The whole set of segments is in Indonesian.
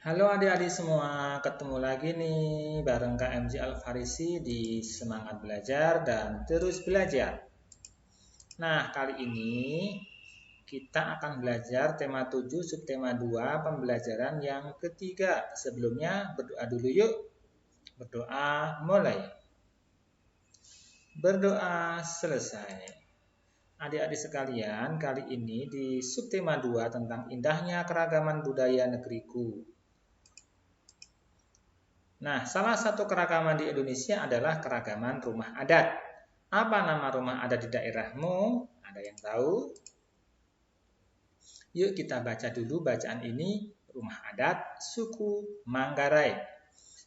Halo adik-adik semua, ketemu lagi nih bareng KMJ Al-Farisi di Semangat Belajar dan Terus Belajar. Nah, kali ini kita akan belajar tema 7 subtema 2 pembelajaran yang ketiga. Sebelumnya berdoa dulu yuk. Berdoa mulai. Berdoa selesai. Adik-adik sekalian, kali ini di subtema 2 tentang indahnya keragaman budaya negeriku. Nah, salah satu keragaman di Indonesia adalah keragaman rumah adat. Apa nama rumah adat di daerahmu? Ada yang tahu? Yuk kita baca dulu bacaan ini. Rumah adat suku Manggarai.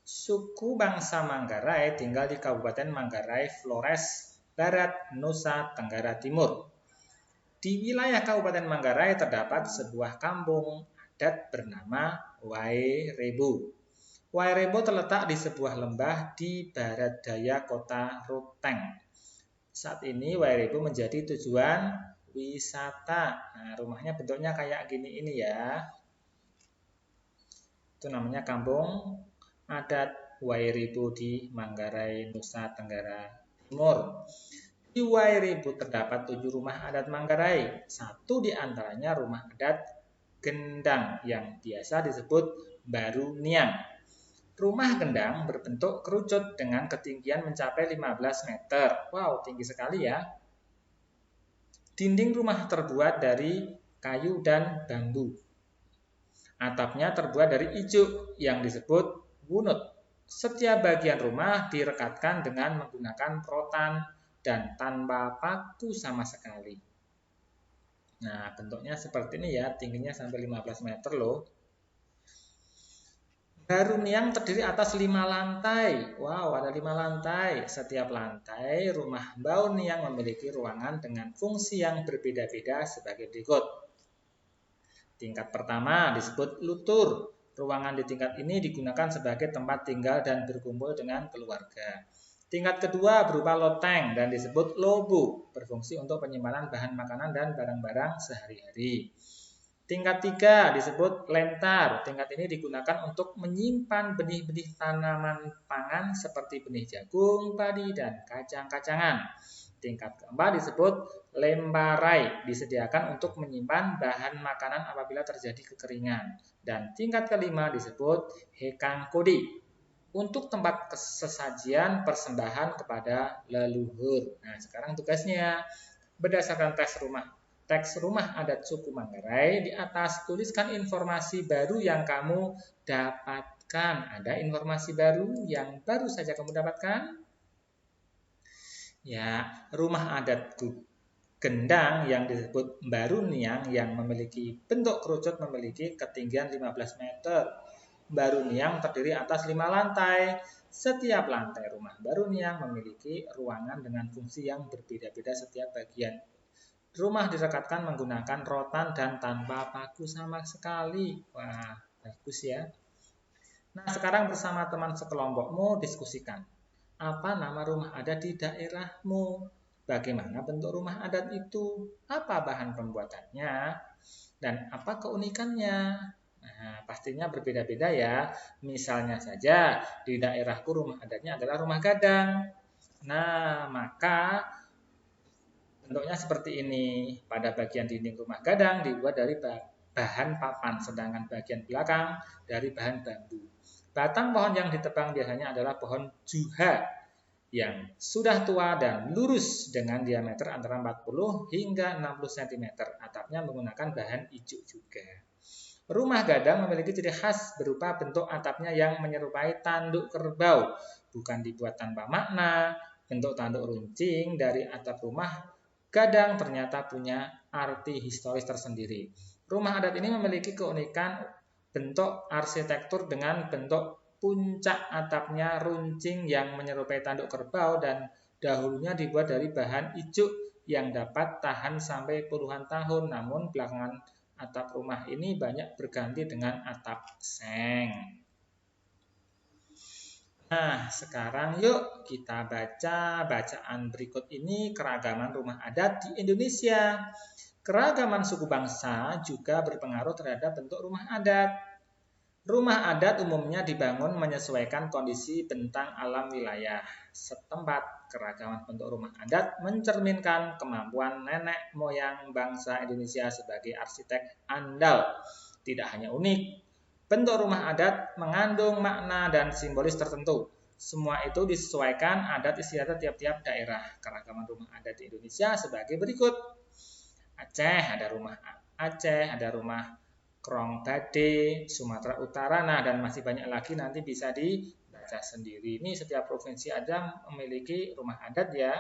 Suku bangsa Manggarai tinggal di Kabupaten Manggarai, Flores Barat, Nusa Tenggara Timur. Di wilayah Kabupaten Manggarai terdapat sebuah kampung adat bernama Wairebo. Wairebo terletak di sebuah lembah di barat daya kota Ruteng. Saat ini Wairebo menjadi tujuan wisata. Nah, rumahnya bentuknya kayak gini ini ya. Itu namanya kampung adat Wairebo di Manggarai, Nusa Tenggara Timur. Di Wairebo terdapat 7 rumah adat Manggarai. Satu di antaranya rumah adat Gendang yang biasa disebut Baru Niang. Rumah gendang berbentuk kerucut dengan ketinggian mencapai 15 meter. Wow, tinggi sekali ya. Dinding rumah terbuat dari kayu dan bambu. Atapnya terbuat dari ijuk yang disebut wunut. Setiap bagian rumah direkatkan dengan menggunakan rotan dan tanpa paku sama sekali. Nah, bentuknya seperti ini ya, tingginya sampai 15 meter loh. Baru Niang terdiri atas 5 lantai. Wow, ada 5 lantai. Setiap lantai rumah Baru Niang memiliki ruangan dengan fungsi yang berbeda-beda sebagai berikut. Tingkat pertama disebut lutur. Ruangan di tingkat ini digunakan sebagai tempat tinggal dan berkumpul dengan keluarga. Tingkat kedua berupa loteng dan disebut lobu, berfungsi untuk penyimpanan bahan makanan dan barang-barang sehari-hari. Tingkat 3 disebut lentar. Tingkat ini digunakan untuk menyimpan benih-benih tanaman pangan seperti benih jagung, padi, dan kacang-kacangan. Tingkat keempat disebut lembarai. Disediakan untuk menyimpan bahan makanan apabila terjadi kekeringan. Dan tingkat kelima disebut hekang kodi. Untuk tempat sesajian persembahan kepada leluhur. Nah, sekarang tugasnya berdasarkan teks rumah adat suku Manggarai, di atas tuliskan informasi baru yang kamu dapatkan. Ada informasi baru yang baru saja kamu dapatkan? Ya, rumah adat Gendang yang disebut Baru Niang yang memiliki bentuk kerucut memiliki ketinggian 15 meter. Baru Niang terdiri atas 5 lantai. Setiap lantai rumah Baru Niang memiliki ruangan dengan fungsi yang berbeda-beda setiap bagian. Rumah direkatkan menggunakan rotan dan tanpa paku sama sekali. Wah, bagus ya. Nah, sekarang bersama teman sekelompokmu diskusikan. Apa nama rumah adat di daerahmu? Bagaimana bentuk rumah adat itu? Apa bahan pembuatannya? Dan apa keunikannya? Nah, pastinya berbeda-beda ya. Misalnya saja, di daerahku rumah adatnya adalah rumah gadang. Nah, maka bentuknya seperti ini. Pada bagian dinding rumah gadang dibuat dari bahan papan, sedangkan bagian belakang dari bahan bambu. Batang pohon yang ditebang biasanya adalah pohon juha yang sudah tua dan lurus dengan diameter antara 40 hingga 60 cm. Atapnya menggunakan bahan ijuk juga. Rumah gadang memiliki ciri khas berupa bentuk atapnya yang menyerupai tanduk kerbau. Bukan dibuat tanpa makna, bentuk tanduk runcing dari atap rumah gadang ternyata punya arti historis tersendiri. Rumah adat ini memiliki keunikan bentuk arsitektur dengan bentuk puncak atapnya runcing yang menyerupai tanduk kerbau dan dahulunya dibuat dari bahan ijuk yang dapat tahan sampai puluhan tahun. Namun belakangan atap rumah ini banyak berganti dengan atap seng. Nah, sekarang yuk kita baca bacaan berikut ini keragaman rumah adat di Indonesia. Keragaman suku bangsa juga berpengaruh terhadap bentuk rumah adat. Rumah adat umumnya dibangun menyesuaikan kondisi bentang alam wilayah setempat. Keragaman bentuk rumah adat mencerminkan kemampuan nenek moyang bangsa Indonesia sebagai arsitek andal. Tidak hanya unik, bentuk rumah adat mengandung makna dan simbolis tertentu. Semua itu disesuaikan adat istiadat tiap-tiap daerah. Keragaman rumah adat di Indonesia sebagai berikut. Aceh ada rumah Aceh, ada rumah Krong Bade, Sumatera Utara, nah dan masih banyak lagi nanti bisa dibaca sendiri. Ini setiap provinsi ada memiliki rumah adat ya,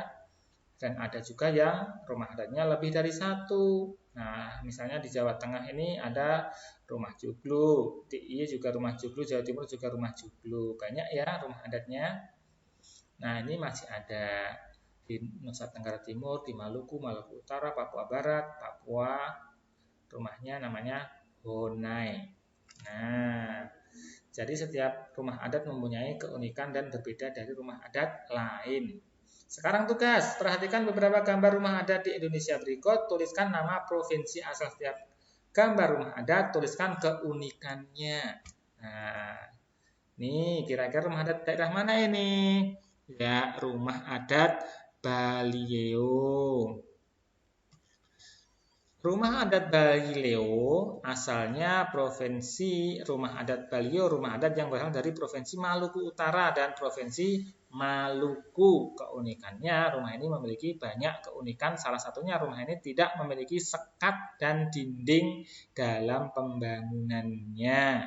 dan ada juga yang rumah adatnya lebih dari satu. Nah, misalnya di Jawa Tengah ini ada rumah joglo, DIY juga rumah joglo, Jawa Timur juga rumah joglo. Banyak ya rumah adatnya. Nah, ini masih ada di Nusa Tenggara Timur, di Maluku, Maluku Utara, Papua Barat, Papua. Rumahnya namanya Honai. Nah, jadi setiap rumah adat mempunyai keunikan dan berbeda dari rumah adat lain. Sekarang tugas, perhatikan beberapa gambar rumah adat di Indonesia berikut. Tuliskan nama provinsi asal setiap gambar rumah adat, tuliskan keunikannya. Nah, nih kira-kira rumah adat daerah mana ini? Ya, rumah adat Baliew. Rumah adat Baliew asalnya provinsi rumah adat Baliew, rumah adat yang berasal dari provinsi Maluku Utara dan provinsi Maluku. Keunikannya rumah ini memiliki banyak keunikan. Salah satunya rumah ini tidak memiliki sekat dan dinding dalam pembangunannya.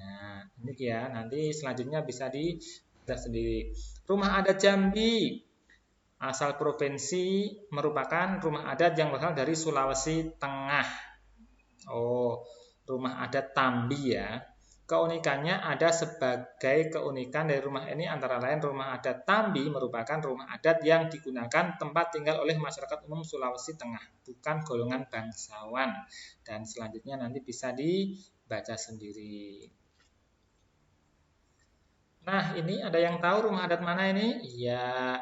Nah, ini ya, nanti selanjutnya bisa dibaca sendiri. Rumah adat Jambi asal provinsi merupakan rumah adat yang berasal dari Sulawesi Tengah. Oh, rumah adat Tambi ya. Keunikannya ada sebagai keunikan dari rumah ini antara lain rumah adat Tambi merupakan rumah adat yang digunakan tempat tinggal oleh masyarakat umum Sulawesi Tengah, bukan golongan bangsawan. Dan selanjutnya nanti bisa dibaca sendiri. Nah, ini ada yang tahu rumah adat mana ini? Ya,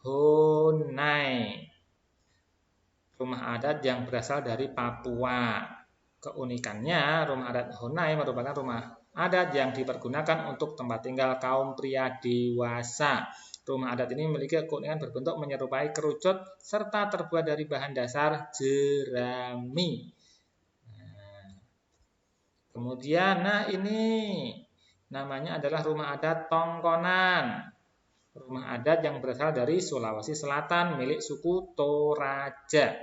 Honai, rumah adat yang berasal dari Papua. Keunikannya, rumah adat Honai merupakan rumah adat yang dipergunakan untuk tempat tinggal kaum pria dewasa. Rumah adat ini memiliki keunikan berbentuk menyerupai kerucut serta terbuat dari bahan dasar jerami. Kemudian, nah ini namanya adalah rumah adat Tongkonan. Rumah adat yang berasal dari Sulawesi Selatan milik suku Toraja.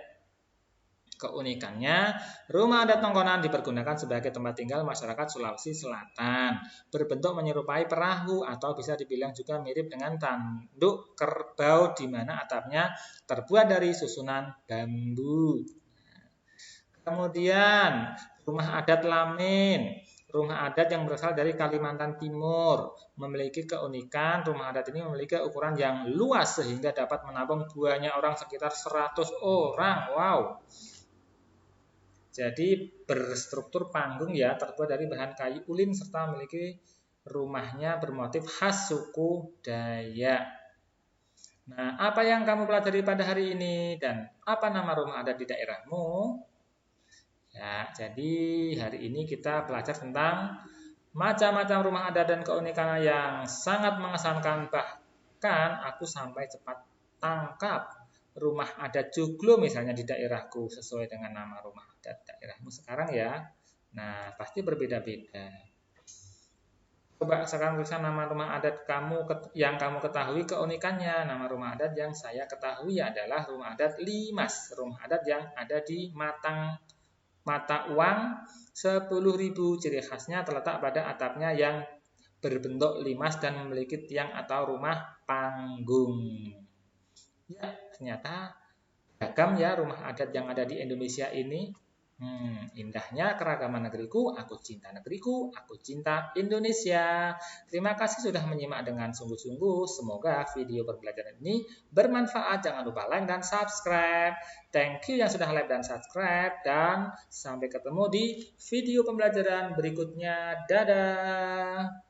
Keunikannya, rumah adat Tongkonan dipergunakan sebagai tempat tinggal masyarakat Sulawesi Selatan. Berbentuk menyerupai perahu atau bisa dibilang juga mirip dengan tanduk kerbau di mana atapnya terbuat dari susunan bambu. Kemudian, rumah adat Lamin. Rumah adat yang berasal dari Kalimantan Timur memiliki keunikan. Rumah adat ini memiliki ukuran yang luas sehingga dapat menampung banyak orang sekitar 100 orang. Wow. Jadi berstruktur panggung ya, terbuat dari bahan kayu ulin serta memiliki rumahnya bermotif khas suku Dayak. Nah, apa yang kamu pelajari pada hari ini dan apa nama rumah adat di daerahmu? Ya, jadi hari ini kita belajar tentang macam-macam rumah adat dan keunikan yang sangat mengesankan. Bahkan aku sampai cepat tangkap rumah adat joglo misalnya di daerahku sesuai dengan nama rumah adat daerahmu sekarang ya. Nah, pasti berbeda-beda. Coba sekarang tuliskan nama rumah adat kamu yang kamu ketahui keunikannya. Nama rumah adat yang saya ketahui adalah rumah adat Limas, rumah adat yang ada di mata uang 10.000. Ciri khasnya terletak pada atapnya yang berbentuk limas dan memiliki tiang atau rumah panggung. Ya, ternyata beragam ya rumah adat yang ada di Indonesia ini. Indahnya keragaman negeriku, aku cinta negeriku, aku cinta Indonesia. Terima kasih sudah menyimak dengan sungguh-sungguh. Semoga video pembelajaran ini bermanfaat. Jangan lupa like dan subscribe. Thank you yang sudah like dan subscribe. Dan sampai ketemu di video pembelajaran berikutnya. Dadah!